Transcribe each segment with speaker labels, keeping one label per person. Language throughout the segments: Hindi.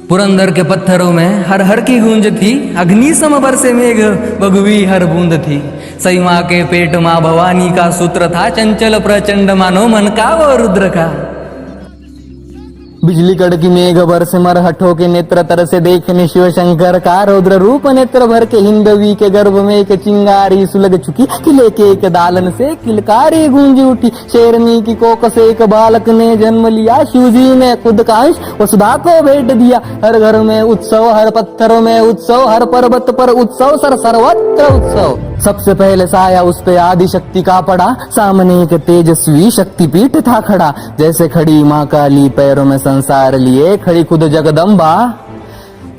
Speaker 1: पुरंदर के पत्थरों में हर हर की गूंज थी, अग्नि सम बरसे मेघ बगुवी हर बूंद थी। सई माँ के पेट माँ भवानी का सूत्र था, चंचल प्रचंड मानो मन का वो रुद्र का।
Speaker 2: बिजली कड़की मेघ बरसे मरहठों के नेत्र तर से देखने शिव शंकर का रौद्र रूप नेत्र भर के हिंदवी के गर्भ में एक चिंगारी सुलग चुकी। किले के एक दालन से किलकारी गूंज उठी, शेरनी की कोख से एक बालक ने जन्म लिया। शिवजी ने खुद का अंश वसुधा को भेंट दिया। हर घर में उत्सव, हर पत्थरों में उत्सव, हर पर्वत पर उत्सव, सर्वत्र उत्सव। सबसे पहले साया उस पे आदि शक्ति का पड़ा, सामने एक तेजस्वी शक्तिपीठ था खड़ा। जैसे खड़ी माँ काली पैरों में संसार लिए, खड़ी खुद जगदम्बा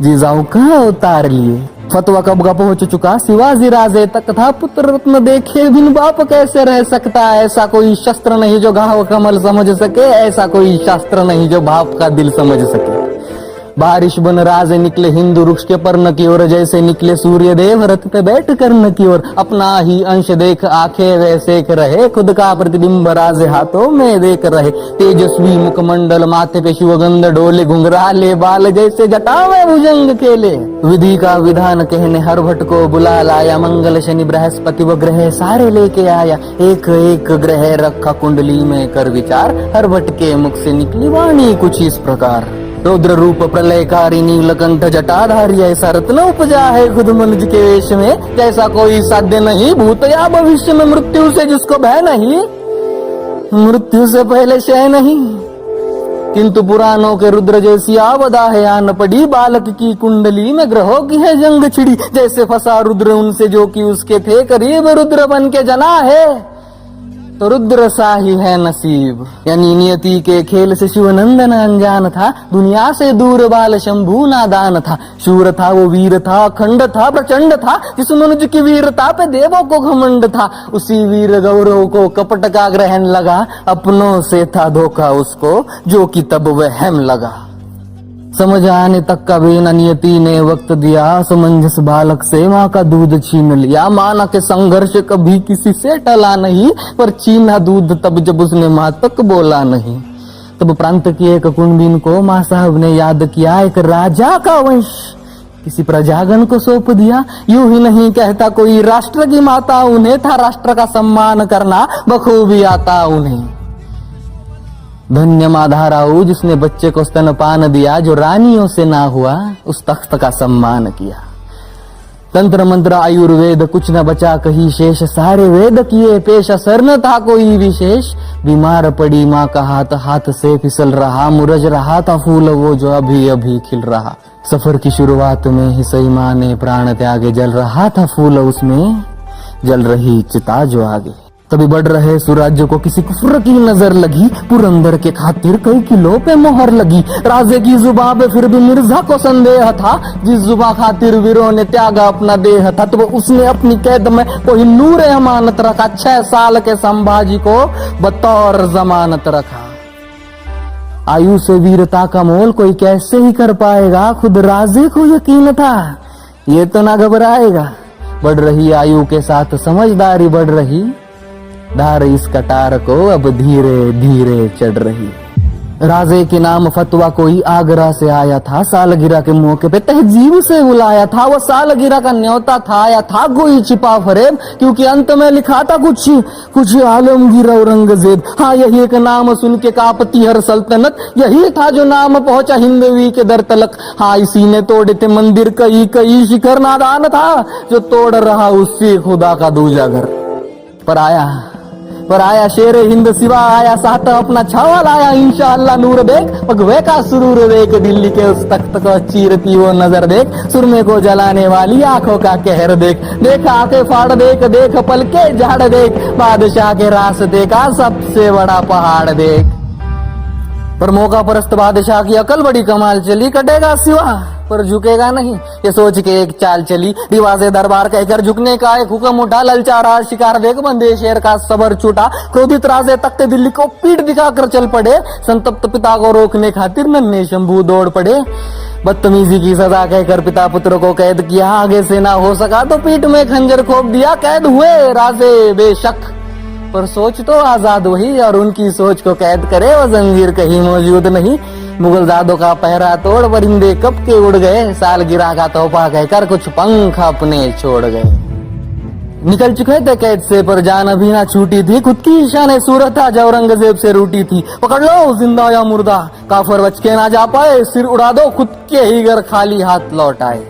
Speaker 2: जीजाऊ का उतार लिए। फतवा कब का पहुंच चुका शिवाजी राजे तक था, पुत्र रत्न देखे बिन बाप कैसे रह सकता। ऐसा कोई शस्त्र नहीं जो घाव कमल समझ सके, ऐसा कोई शास्त्र नहीं जो बाप का दिल समझ सके। बारिश बन राजे निकले हिंदू वृक्ष के पर्ण की ओर, जैसे निकले सूर्य देव रथ पे बैठ कर्ण की ओर। अपना ही अंश देख आंखें वैसे रहे, खुद का प्रतिबिंब राजे हाथों में देख रहे। तेजस्वी मुखमंडल, माथे पे शिवगंध डोले, घुंघराले बाल जैसे जटा में भुजंग खेले। विधि का विधान कहने हर भट्ट को बुला लाया, मंगल शनि बृहस्पति व ग्रह सारे लेके आया। एक एक ग्रह रखा कुंडली में कर विचार, हर भट्ट के मुख से निकली वाणी कुछ इस प्रकार। रौद्र रूप प्रलयकारी नीलकंठ जटाधारी, ऐसा रत्न उपजा है खुद मनुज के वेश में। जैसा कोई साध्य नहीं भूत या भविष्य में, मृत्यु से जिसको भय नहीं, मृत्यु से पहले क्षय नहीं। किंतु पुराणों के रुद्र जैसी आवदा है आन पड़ी, बालक की कुंडली में ग्रहों की है जंग छिड़ी। जैसे फंसा रुद्र उनसे जो कि उसके थे करीब, रुद्र बन के जना है तो रुद्र सा ही है नसीब। यानी नियति के खेल से शिवनंदन अनजान था, दुनिया से दूर बाल शंभू नादान था। शूर था वो वीर था, अखंड था प्रचंड था, जिस मनुज की वीरता पे देवों को घमंड था। उसी वीर गौरव को कपट का ग्रहण लगा, अपनों से था धोखा उसको जो कि तब वहम लगा। समझ आने तक का बेना नियति ने वक्त दिया, समंजस बालक से माँ का दूध छीन लिया। माना के संघर्ष कभी किसी से टला नहीं, पर छीना दूध तब जब उसने माँ तक बोला नहीं। तब प्रांत की एक कुंडीन को माँ साहब ने याद किया, एक राजा का वंश किसी प्रजागण को सौंप दिया। यूं ही नहीं कहता कोई राष्ट्र की माता, उन्हें था राष्ट्र का सम्मान करना बखूबी आता उन्हें। धन्य माधाराऊ जिसने बच्चे को स्तनपान दिया, जो रानियों से ना हुआ उस तख्त का सम्मान किया। तंत्र मंत्र आयुर्वेद कुछ न बचा कहीं शेष, सारे वेद किए पेश, असर न था कोई विशेष। बीमार पड़ी माँ का हाथ, हाथ से फिसल रहा, मुरझ रहा था फूल वो जो अभी अभी खिल रहा। सफर की शुरुआत में ही सई माँ ने प्राण त्यागे, जल रहा था फूल उसमें, जल रही चिता जो आगे। तभी बढ़ रहे सुराज्य को किसी कुफ्र की नजर लगी, पुरंदर के खातिर कई किलो पे मोहर लगी। राजे की जुबान पे फिर भी मिर्जा को संदेह था, जिस जुबा खातिर वीरों ने त्यागा अपना देह था। तो उसने अपनी कैद में कोई नूर अमानत रखा, 6 साल के संभाजी को बतौर जमानत रखा। आयु से वीरता का मोल कोई कैसे ही कर पाएगा, खुद राजे को यकीन था ये तो ना घबराएगा। बढ़ रही आयु के साथ समझदारी बढ़ रही, धार इस कटार को अब धीरे धीरे चढ़ रही। राजे के नाम फतवा कोई आगरा से आया था, सालगिरह के मौके पे तहजीब से बुलाया था। वो सालगिरह का न्योता था या था कोई छिपा फरेब, क्योंकि अंत में लिखा था कुछ आलमगीर औरंगजेब। हाँ, यही एक नाम सुन के कांपती हर सल्तनत, यही था जो नाम पहुंचा हिंदवी के दर तलक। हाँ, इसी ने तोड़े थे मंदिर कई शिखर, नादान था जो तोड़ रहा उससे खुदा का दूजा घर। पर आया शेर हिंद सिवा, आया साथ अपना छावा लाया। इंशाअल्लाह नूर देख, भगवे का सुरूर देख, दिल्ली के उस तख्त को चीरती वो नजर देख, सुरमे को जलाने वाली आंखों का कहर देख। देख आंखें फाड़ देख, देख पलके झाड़ देख, बादशाह के रास्ते का सबसे बड़ा पहाड़ देख। पर मौका परस्त बादशाह की अकल बड़ी कमाल चली, कटेगा सिवा पर झुकेगा नहीं। ये सोच के एक चाल चली, रिवाजे दरबार कहकर झुकने का एक हुक्म उठा। ललचा रहा शिकार देख बंदे शेर का सबर छूटा। क्रोधित राजे तख्ते दिल्ली को पीठ दिखाकर चल पड़े। संतप्त पिता को रोकने खातिर नन्हे शंभू दौड़ पड़े। बदतमीजी की सजा कहकर पिता पुत्र को कैद किया। आगे से ना हो सका तो पीठ में खंजर खोप दिया। कैद हुए राजे बेशक, पर सोच तो आजाद वही, और उनकी सोच को कैद करे वो जंजीर कहीं मौजूद नहीं। मुगल जादों का पहरा तोड़ परिंदे कब के उड़ गए। सालगिरह का तोहफा कहकर कुछ पंख अपने छोड़ गए। निकल चुके थे कैद से पर जान अभी ना छूटी थी। खुद की शान सूरत था जो औरंगजेब से रूठी थी। पकड़ लो जिंदा या मुर्दा, काफर बच के ना जा पाए। सिर उड़ा दो खुद के ही घर खाली हाथ लौट आए।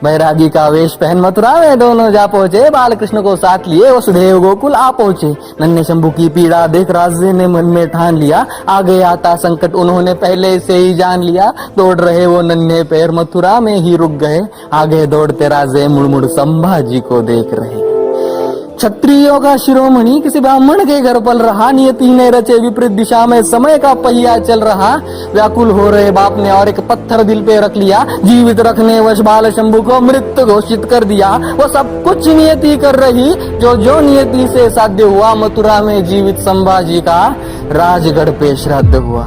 Speaker 2: बैरागी का वेश पहन मथुरा में दोनों जा पहुंचे। बालकृष्ण को साथ लिए वसुदेव गोकुल आ पहुंचे। नन्हे शंभू की पीड़ा देख राजे ने मन में ठान लिया। आगे आता संकट उन्होंने पहले से ही जान लिया। दौड़ रहे वो नन्हे पैर मथुरा में ही रुक गए। आगे दौड़ते राजे मुड़ मुड़ संभाजी को देख रहे। क्षत्रियों का शिरोमणि किसी ब्राह्मण के घर पल रहा। नियति ने रचे विपरीत दिशा में समय का पहिया चल रहा। व्याकुल हो रहे बाप ने और एक पत्थर दिल पे रख लिया। जीवित रखने वश बाल शंभू को मृत घोषित कर दिया। वो सब कुछ नियति कर रही जो नियति से साध्य हुआ। मथुरा में जीवित संभाजी का राजगढ़ पे श्राद्ध हुआ।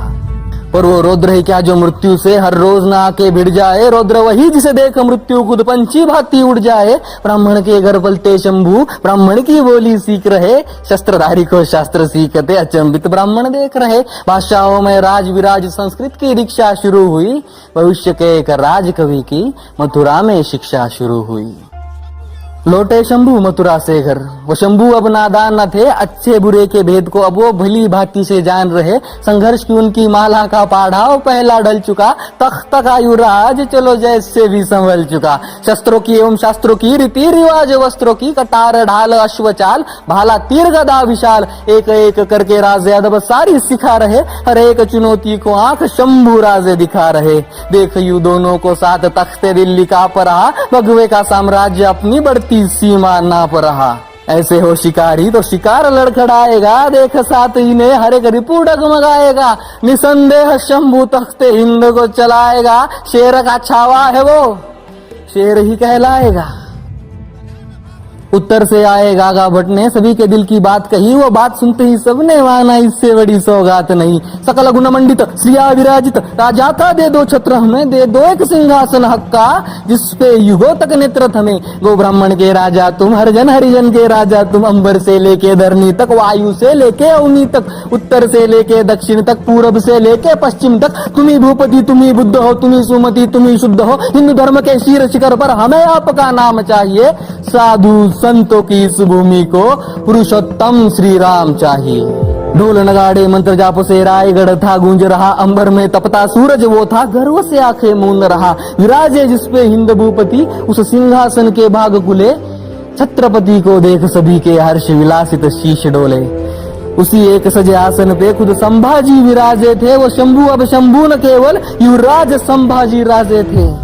Speaker 2: पर वो रौद्र है क्या जो मृत्यु से हर रोज ना आके भिड़ जाए। रौद्र वही जिसे देख मृत्यु खुद पंछी भांति उड़ जाए। ब्राह्मण के घर पलते शंभू ब्राह्मण की बोली सीख रहे। शस्त्रधारी को शास्त्र सीखते अचंबित ब्राह्मण देख रहे। भाषाओं में राज विराज संस्कृत की दीक्षा शुरू हुई। भविष्य के एक राज कवि की मथुरा में शिक्षा शुरू हुई। लौटे शंभू मथुरा से घर। वो शंभू अब नादान न थे। अच्छे बुरे के भेद को अब वो भली भांति से जान रहे। संघर्ष की उनकी माला का पाढ़ाव पहला ढल चुका। तख्त का युवराज चलो जैसे भी संभल चुका। शस्त्रों की एवं शास्त्रों की रीति रिवाज वस्त्रों की कटार ढाल अश्वचाल भाला तीर गदा विशाल एक एक करके राजे अदब सारी सिखा रहे। हर एक चुनौती को आंख शंभू राजे दिखा रहे। देख यू दोनों को साथ तख्ते दिल्ली का पर रहा। भगवे का साम्राज्य अपनी बढ़ती सीमा नाप रहा। ऐसे हो शिकारी तो शिकार लड़खड़ाएगा। देख साथ ही ने हर एक रिपू डगमगाएगा। निसंदेह शंभू तख्ते हिंद को चलाएगा। शेर का छावा है वो शेर ही कहलाएगा। उत्तर से आए गागा भट्ट ने सभी के दिल की बात कही। वो बात सुनते ही सबने माना इससे बड़ी सौगात नहीं। सकल गुण मंडित श्रिया विराजित राजा का दे दो छत्र हमें। दे दो एक सिंहासन हक का जिसपे युगों तक नेत्र हमें। गो ब्राह्मण के राजा तुम हरिजन हरिजन के राजा तुम। अंबर से लेके धरनी तक वायु से लेके अवनी तक उत्तर से लेके दक्षिण तक पूरब से लेके पश्चिम तक। तुम्ही भूपति तुम्ही बुद्ध हो तुम्ही सुमति तुम्ही शुद्ध हो। हिंदू धर्म के शीर शिखर पर हमें आपका नाम चाहिए। साधु संतों की इस भूमि को पुरुषोत्तम श्री राम चाहिए। ढोल नगाड़े मंत्र जाप से रायगढ़ था गूंज रहा। अंबर में तपता सूरज वो था गर्व से आंखें मूंद रहा। विराजे जिसपे हिंद भूपति उस सिंहासन के भाग खुले। छत्रपति को देख सभी के हर्ष विलासित शीश डोले। उसी एक सजे आसन पे खुद संभाजी विराजे थे। वो शंभू अब शंभू न केवल युवराज संभाजी राजे थे।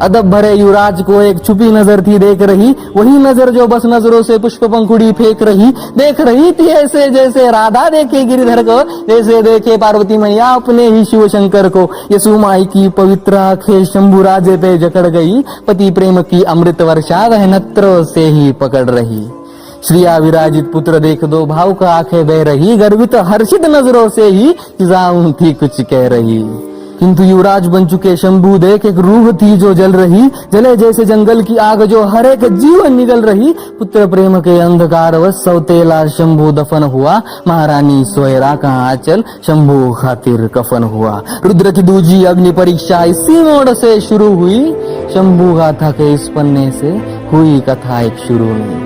Speaker 2: अदब भरे युवराज को एक छुपी नजर थी देख रही। वही नजर जो बस नजरों से पुष्प पंखुड़ी फेंक रही। देख रही थी ऐसे जैसे राधा देखे गिरिधर को। जैसे देखे पार्वती मैया अपने ही शिव शंकर को। यसु माई की पवित्र आंखें शंभू राजे पे जकड़ गई। पति प्रेम की अमृत वर्षा वह नेत्रों से ही पकड़ रही। श्रिया विराजित पुत्र देख दो भाव का आंखें बह रही। गर्वित हर्षित नजरों से ही फिजाऊं थी कुछ कह रही। किंतु युवराज बन चुके शंभू देख एक रूह थी जो जल रही। जले जैसे जंगल की आग जो हर एक जीवन निगल रही। पुत्र प्रेम के अंधकार व सौतेला शंभू दफन हुआ। महारानी सोयरा का आंचल शंभू खातिर कफन हुआ। रुद्र की दूजी अग्नि परीक्षा इसी मोड़ से शुरू हुई। शंभू गाथा के इस पन्ने से हुई कथा एक शुरू हुई।